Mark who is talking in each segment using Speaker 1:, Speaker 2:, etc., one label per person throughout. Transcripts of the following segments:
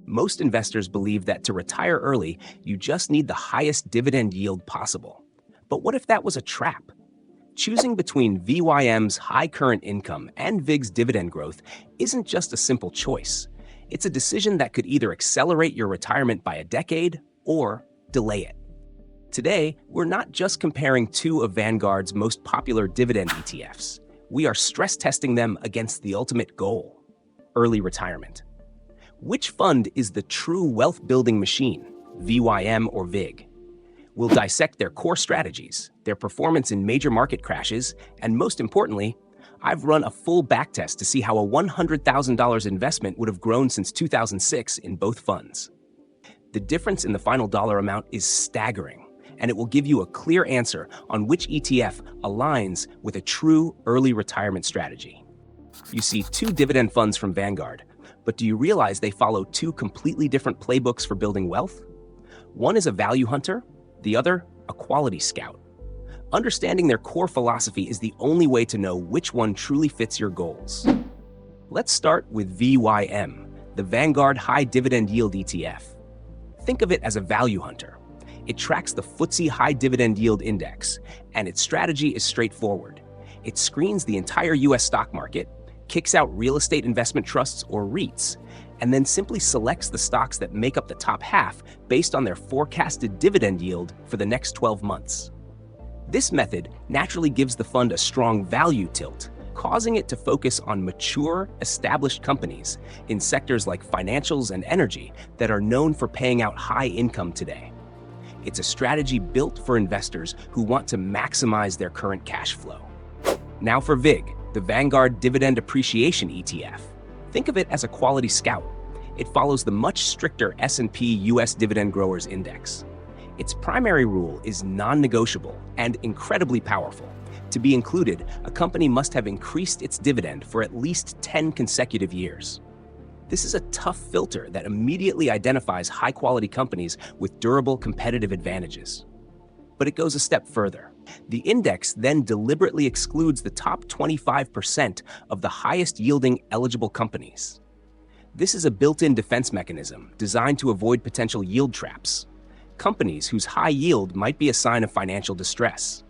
Speaker 1: Most investors believe that to retire early, you just need the highest dividend yield possible. But what if that was a trap? Choosing between VYM's high current income and VIG's dividend growth isn't just a simple choice. It's a decision that could either accelerate your retirement by a decade or delay it. Today, we're not just comparing two of Vanguard's most popular dividend ETFs. We are stress testing them against the ultimate goal: early retirement. Which fund is the true wealth-building machine, VYM or VIG? We'll dissect their core strategies, their performance in major market crashes, and most importantly, I've run a full backtest to see how a $100,000 investment would have grown since 2006 in both funds. The difference in the final dollar amount is staggering, and it will give you a clear answer on which ETF aligns with a true early retirement strategy. You see two dividend funds from Vanguard, but do you realize they follow two completely different playbooks for building wealth? One is a value hunter, the other a quality scout. Understanding their core philosophy is the only way to know which one truly fits your goals. Let's start with VYM, the Vanguard High Dividend Yield ETF. Think of it as a value hunter. It tracks the FTSE High Dividend Yield Index, and its strategy is straightforward. It screens the entire US stock market, kicks out real estate investment trusts or REITs, and then simply selects the stocks that make up the top half based on their forecasted dividend yield for the next 12 months. This method naturally gives the fund a strong value tilt, causing it to focus on mature, established companies in sectors like financials and energy that are known for paying out high income today. It's a strategy built for investors who want to maximize their current cash flow. Now for VIG, the Vanguard Dividend Appreciation ETF. Think of it as a quality scout. It follows the much stricter S&P US Dividend Growers Index. Its primary rule is non-negotiable and incredibly powerful. To be included, a company must have increased its dividend for at least 10 consecutive years. This is a tough filter that immediately identifies high-quality companies with durable competitive advantages. But it goes a step further. The index then deliberately excludes the top 25% of the highest-yielding eligible companies. This is a built-in defense mechanism designed to avoid potential yield traps. Companies whose high yield might be a sign of financial distress.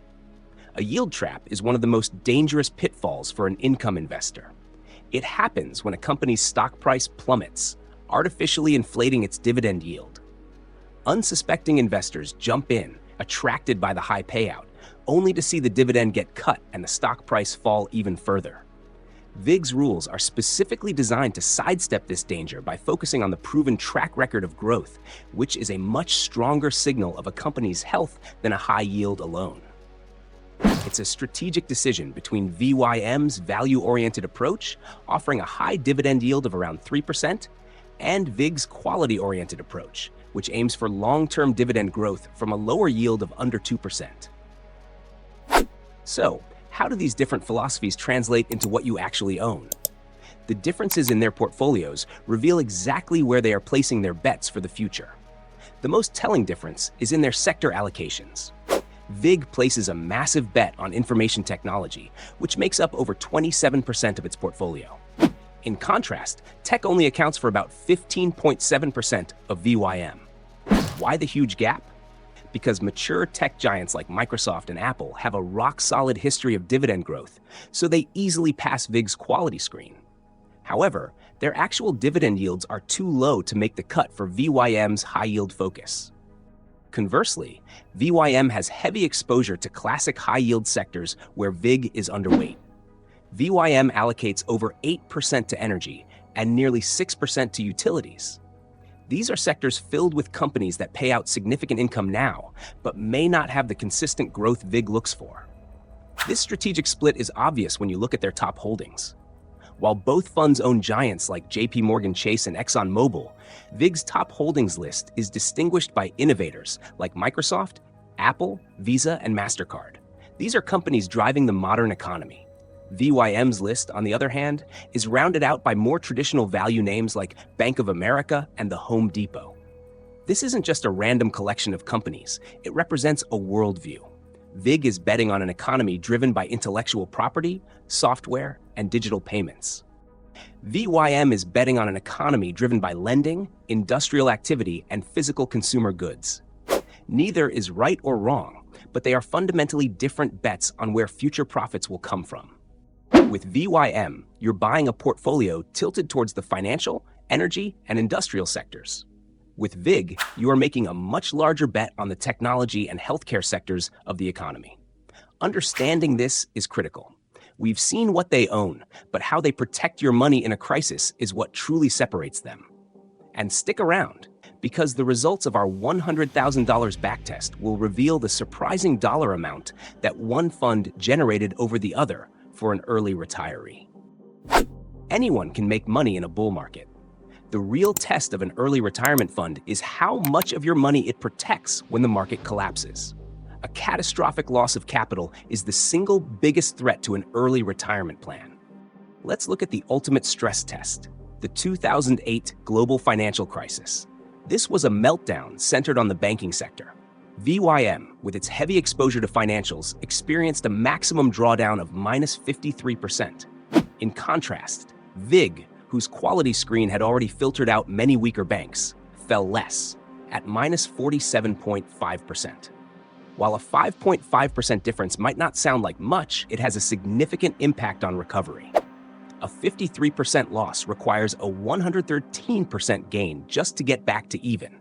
Speaker 1: A yield trap is one of the most dangerous pitfalls for an income investor. It happens when a company's stock price plummets, artificially inflating its dividend yield. Unsuspecting investors jump in, attracted by the high payout, only to see the dividend get cut and the stock price fall even further. VIG's rules are specifically designed to sidestep this danger by focusing on the proven track record of growth, which is a much stronger signal of a company's health than a high yield alone. It's a strategic decision between VYM's value-oriented approach, offering a high dividend yield of around 3%, and VIG's quality-oriented approach, which aims for long-term dividend growth from a lower yield of under 2%. So, how do these different philosophies translate into what you actually own? The differences in their portfolios reveal exactly where they are placing their bets for the future. The most telling difference is in their sector allocations. VIG places a massive bet on information technology, which makes up over 27% of its portfolio. In contrast, tech only accounts for about 15.7% of VYM. Why the huge gap? Because mature tech giants like Microsoft and Apple have a rock-solid history of dividend growth, so they easily pass VIG's quality screen. However, their actual dividend yields are too low to make the cut for VYM's high-yield focus. Conversely, VYM has heavy exposure to classic high-yield sectors where VIG is underweight. VYM allocates over 8% to energy and nearly 6% to utilities. These are sectors filled with companies that pay out significant income now, but may not have the consistent growth VIG looks for. This strategic split is obvious when you look at their top holdings. While both funds own giants like JP Chase and ExxonMobil, VIG's top holdings list is distinguished by innovators like Microsoft, Apple, Visa, and MasterCard. These are companies driving the modern economy. VYM's list, on the other hand, is rounded out by more traditional value names like Bank of America and the Home Depot. This isn't just a random collection of companies, it represents a worldview. VIG is betting on an economy driven by intellectual property, software, and digital payments. VYM is betting on an economy driven by lending, industrial activity, and physical consumer goods. Neither is right or wrong, but they are fundamentally different bets on where future profits will come from. With VYM, you're buying a portfolio tilted towards the financial, energy, and industrial sectors. With VIG, you are making a much larger bet on the technology and healthcare sectors of the economy. Understanding this is critical. We've seen what they own, but how they protect your money in a crisis is what truly separates them. And stick around, because the results of our $100,000 backtest will reveal the surprising dollar amount that one fund generated over the other for an early retiree. Anyone can make money in a bull market. The real test of an early retirement fund is how much of your money it protects when the market collapses. A catastrophic loss of capital is the single biggest threat to an early retirement plan. Let's look at the ultimate stress test, the 2008 global financial crisis. This was a meltdown centered on the banking sector. VYM, with its heavy exposure to financials, experienced a maximum drawdown of -53%. In contrast, VIG, whose quality screen had already filtered out many weaker banks, fell less, at -47.5%. While a 5.5% difference might not sound like much, it has a significant impact on recovery. A 53% loss requires a 113% gain just to get back to even,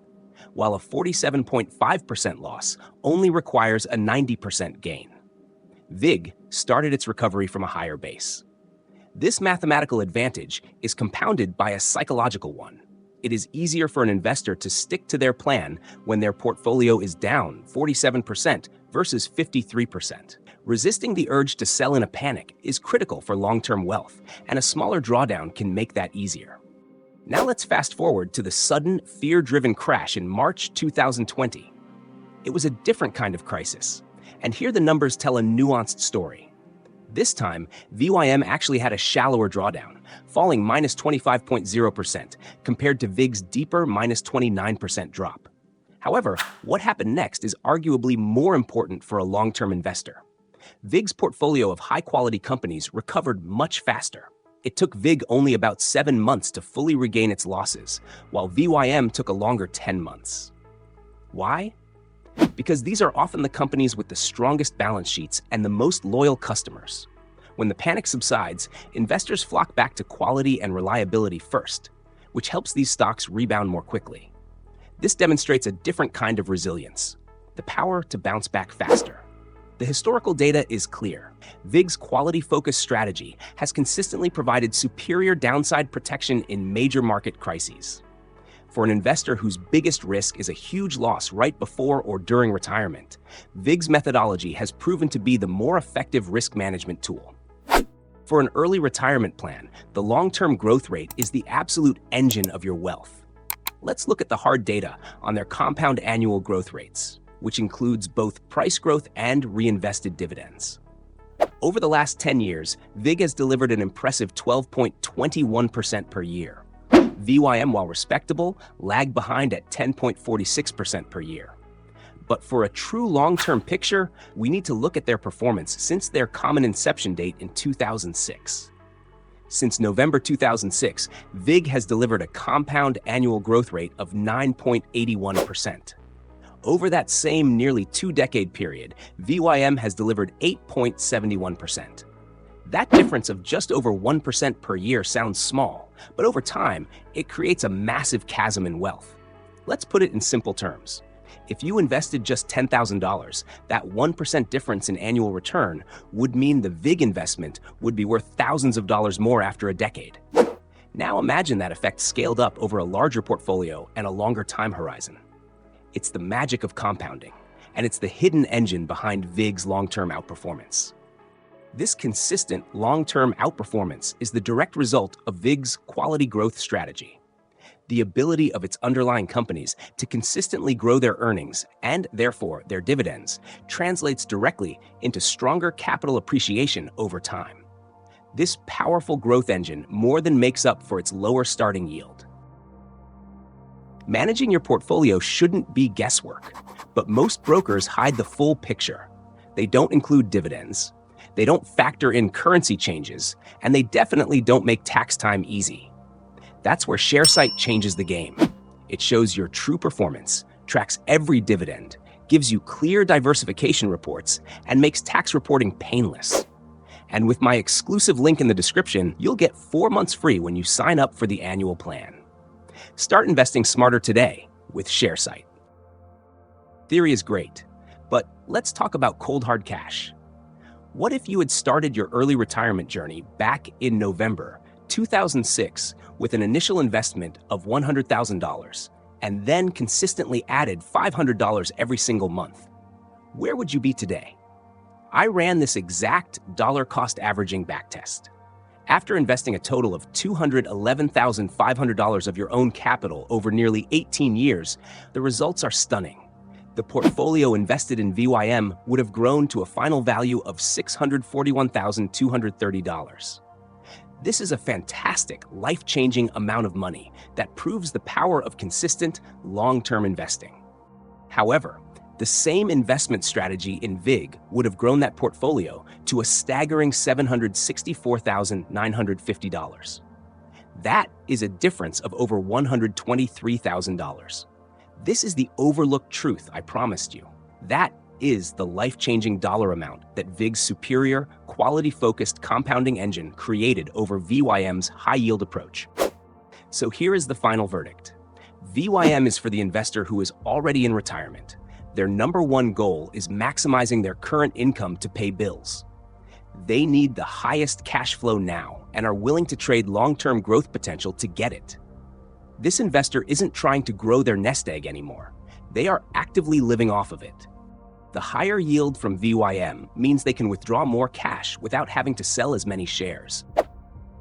Speaker 1: while a 47.5% loss only requires a 90% gain. VIG started its recovery from a higher base. This mathematical advantage is compounded by a psychological one. It is easier for an investor to stick to their plan when their portfolio is down 47% versus 53%. Resisting the urge to sell in a panic is critical for long-term wealth, and a smaller drawdown can make that easier. Now let's fast forward to the sudden, fear-driven crash in March 2020. It was a different kind of crisis, and here the numbers tell a nuanced story. This time, VYM actually had a shallower drawdown, falling -25.0% compared to VIG's deeper -29% drop. However, what happened next is arguably more important for a long-term investor. VIG's portfolio of high-quality companies recovered much faster. It took VIG only about 7 months to fully regain its losses, while VYM took a longer 10 months. Why? Because these are often the companies with the strongest balance sheets and the most loyal customers. When the panic subsides, investors flock back to quality and reliability first, which helps these stocks rebound more quickly. This demonstrates a different kind of resilience, the power to bounce back faster. The historical data is clear. VIG's quality-focused strategy has consistently provided superior downside protection in major market crises. For an investor whose biggest risk is a huge loss right before or during retirement, VIG's methodology has proven to be the more effective risk management tool. For an early retirement plan, the long-term growth rate is the absolute engine of your wealth. Let's look at the hard data on their compound annual growth rates, which includes both price growth and reinvested dividends. Over the last 10 years, VIG has delivered an impressive 12.21% per year. VYM, while respectable, lagged behind at 10.46% per year. But for a true long-term picture, we need to look at their performance since their common inception date in 2006. Since November 2006, VIG has delivered a compound annual growth rate of 9.81%. Over that same nearly 2-decade period, VYM has delivered 8.71%. That difference of just over 1% per year sounds small, but over time, it creates a massive chasm in wealth. Let's put it in simple terms. If you invested just $10,000, that 1% difference in annual return would mean the VIG investment would be worth thousands of dollars more after a decade. Now imagine that effect scaled up over a larger portfolio and a longer time horizon. It's the magic of compounding, and it's the hidden engine behind VIG's long-term outperformance. This consistent long-term outperformance is the direct result of VIG's quality growth strategy. The ability of its underlying companies to consistently grow their earnings and, therefore, their dividends translates directly into stronger capital appreciation over time. This powerful growth engine more than makes up for its lower starting yield. Managing your portfolio shouldn't be guesswork, but most brokers hide the full picture. They don't include dividends. They don't factor in currency changes, and they definitely don't make tax time easy. That's where ShareSite changes the game. It shows your true performance, tracks every dividend, gives you clear diversification reports, and makes tax reporting painless. And with my exclusive link in the description, you'll get 4 months free when you sign up for the annual plan. Start investing smarter today with ShareSite. Theory is great, but let's talk about cold hard cash. What if you had started your early retirement journey back in November 2006 with an initial investment of $100,000 and then consistently added $500 every single month? Where would you be today? I ran this exact dollar cost averaging backtest. After investing a total of $211,500 of your own capital over nearly 18 years, the results are stunning. The portfolio invested in VYM would have grown to a final value of $641,230. This is a fantastic, life-changing amount of money that proves the power of consistent, long-term investing. However, the same investment strategy in VIG would have grown that portfolio to a staggering $764,950. That is a difference of over $123,000. This is the overlooked truth I promised you. That is the life-changing dollar amount that VIG's superior, quality-focused compounding engine created over VYM's high-yield approach. So here is the final verdict. VYM is for the investor who is already in retirement. Their number one goal is maximizing their current income to pay bills. They need the highest cash flow now and are willing to trade long-term growth potential to get it. This investor isn't trying to grow their nest egg anymore. They are actively living off of it. The higher yield from VYM means they can withdraw more cash without having to sell as many shares.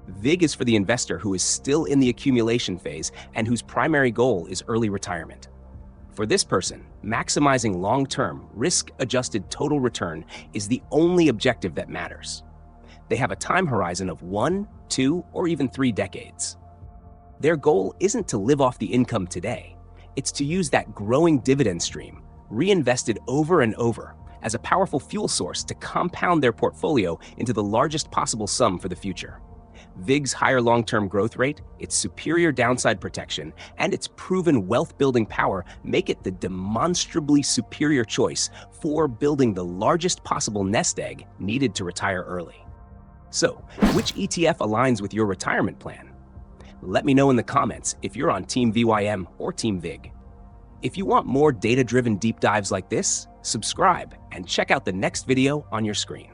Speaker 1: VIG is for the investor who is still in the accumulation phase and whose primary goal is early retirement. For this person, maximizing long-term, risk-adjusted total return is the only objective that matters. They have a time horizon of 1, 2, or even 3 decades. Their goal isn't to live off the income today. It's to use that growing dividend stream, reinvested over and over, as a powerful fuel source to compound their portfolio into the largest possible sum for the future. VIG's higher long-term growth rate, its superior downside protection, and its proven wealth-building power make it the demonstrably superior choice for building the largest possible nest egg needed to retire early. So, which ETF aligns with your retirement plan? Let me know in the comments if you're on Team VYM or Team VIG. If you want more data-driven deep dives like this, subscribe and check out the next video on your screen.